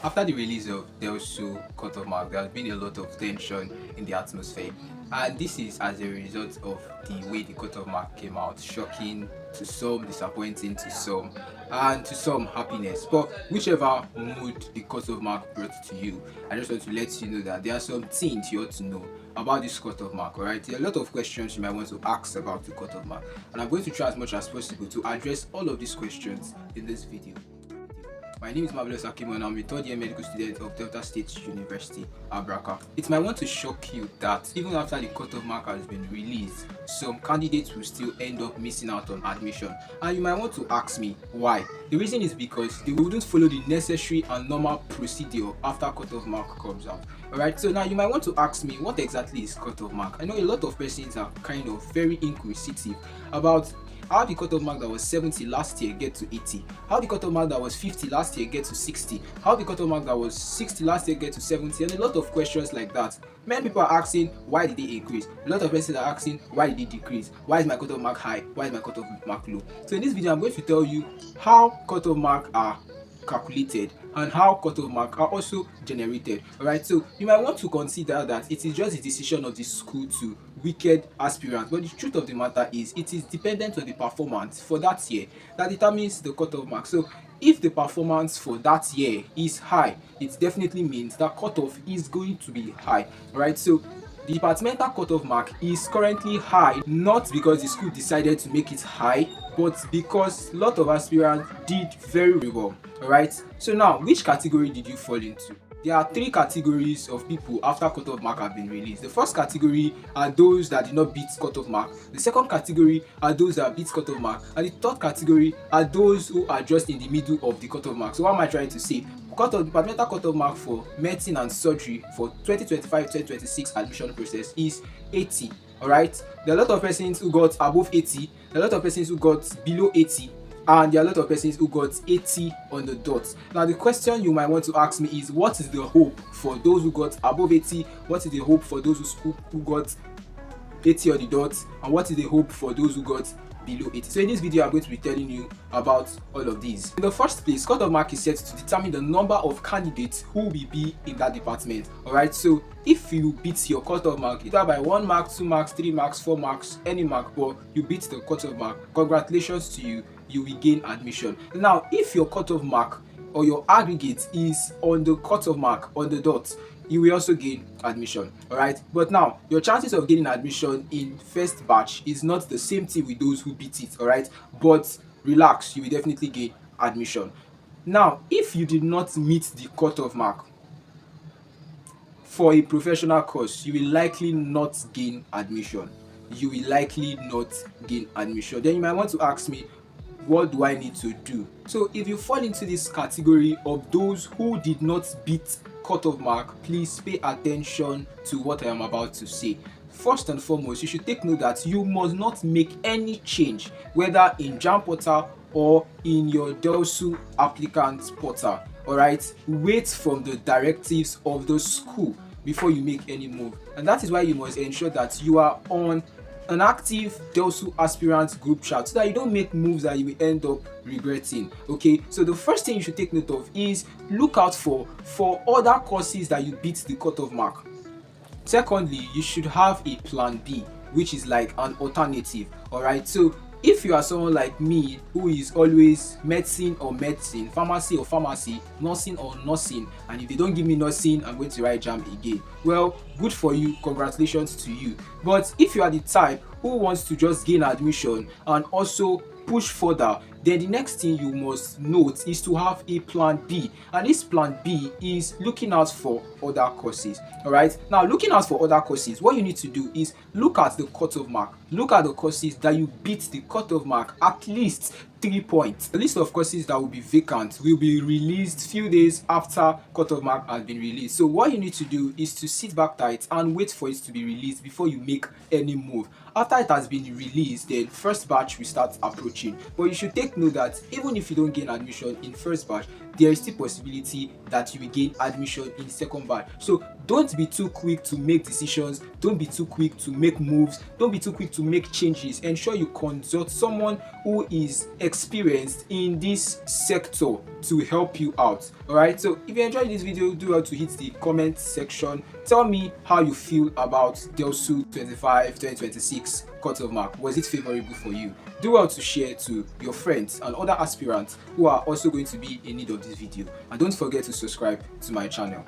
After the release of DELSU cutoff mark, there has been a lot of tension in the atmosphere, and this is as a result of the way the cutoff mark came out. Shocking to some, disappointing to some, and to some happiness. But whichever mood the cutoff mark brought to you, I just want to let you know that there are some things you ought to know about this cutoff mark. Alright, there are a lot of questions you might want to ask about the cutoff mark, and I'm going to try as much as possible to address all of these questions in this video. My name is Marvelous Akim and I'm a third year medical student of Delta State University, Abraka. It might want to shock you that even after the cutoff mark has been released, some candidates will still end up missing out on admission. And you might want to ask me why. The reason is because they wouldn't follow the necessary and normal procedure after cutoff mark comes out. Alright, so now you might want to ask me, what exactly is cutoff mark? I know a lot of persons are kind of very inquisitive about how the cutoff mark that was 70 last year get to 80, how the cutoff mark that was 50 last year get to 60, how the cutoff mark that was 60 last year get to 70, and a lot of questions like that. Many people are asking, why did they increase? A lot of persons are asking, why did they decrease? Why is my cutoff mark high? Why is my cutoff mark low? So in this video I'm going to tell you how cutoff mark are calculated and how cutoff mark are also generated. Alright, so you might want to consider that it is just a decision of the school to wicked aspirants, but the truth of the matter is it is dependent on the performance for that year that determines the cutoff mark. So if the performance for that year is high, it definitely means that cutoff is going to be high. Alright, so the departmental cutoff mark is currently high, not because the school decided to make it high, but because a lot of aspirants did very well. Alright, so now which category did you fall into? There are three categories of people after cutoff mark have been released. The first category are those that did not beat cutoff mark. The second category are those that beat cutoff mark. And the third category are those who are just in the middle of the cutoff mark. So what am I trying to say? Departmental cutoff mark for medicine and surgery for 2025-2026 admission process is 80. Alright, there are a lot of persons who got above 80, there are a lot of persons who got below 80, and there are a lot of persons who got 80 on the dot. Now the question you might want to ask me is, what is the hope for those who got above 80? What is the hope for those who got 80 on the dot? And what is the hope for those who got below 80? So in this video I'm going to be telling you about all of these. In the first place, cutoff mark is set to determine the number of candidates who will be in that department. Alright, so if you beat your cutoff mark either by 1 mark, 2 marks, 3 marks, 4 marks, any mark, but you beat the cutoff mark, congratulations to you, you will gain admission. Now if your cutoff mark or your aggregate is on the cutoff mark on the dot, you will also gain admission. Alright, but now your chances of gaining admission in first batch is not the same thing with those who beat it. Alright, but relax, you will definitely gain admission. Now if you did not meet the cutoff mark for a professional course, you will likely not gain admission. You will likely not gain admission. Then you might want to ask me, what do I need to do? So if you fall into this category of those who did not beat cutoff mark, please pay attention to what I am about to say. First and foremost, you should take note that you must not make any change, whether in JAMB portal or in your DELSU applicant portal. Alright, wait from the directives of the school before you make any move, and that is why you must ensure that you are on an active DELSU aspirant group chat so that you don't make moves that you will end up regretting. Okay, so the first thing you should take note of is look out for other courses that you beat the cutoff mark. Secondly, you should have a plan B, which is like an alternative. Alright, so if you are someone like me who is always medicine or medicine, pharmacy or pharmacy, nursing or nursing, and if they don't give me nursing, I'm going to write JAMB again, well, good for you, congratulations to you. But if you are the type who wants to just gain admission and also push further, then the next thing you must note is to have a plan B, and this plan B is looking out for other courses. Alright, now looking out for other courses, what you need to do is look at the cutoff mark, look at the courses that you beat the cutoff mark at least 3 points. The list of courses that will be vacant will be released few days after cutoff mark has been released. So what you need to do is to sit back tight and wait for it to be released before you make any move. After it has been released, then first batch will start approaching, but you should take know that even if you don't gain admission in first batch, there is still possibility that you will gain admission in second batch. So don't be too quick to make decisions, don't be too quick to make moves, don't be too quick to make changes. Ensure you consult someone who is experienced in this sector to help you out. Alright, so if you enjoyed this video, do well to hit the comment section. Tell me how you feel about DELSU 2026 cutoff mark. Was it favorable for you? Do well to share to your friends and other aspirants who are also going to be in need of this video, and don't forget to subscribe to my channel.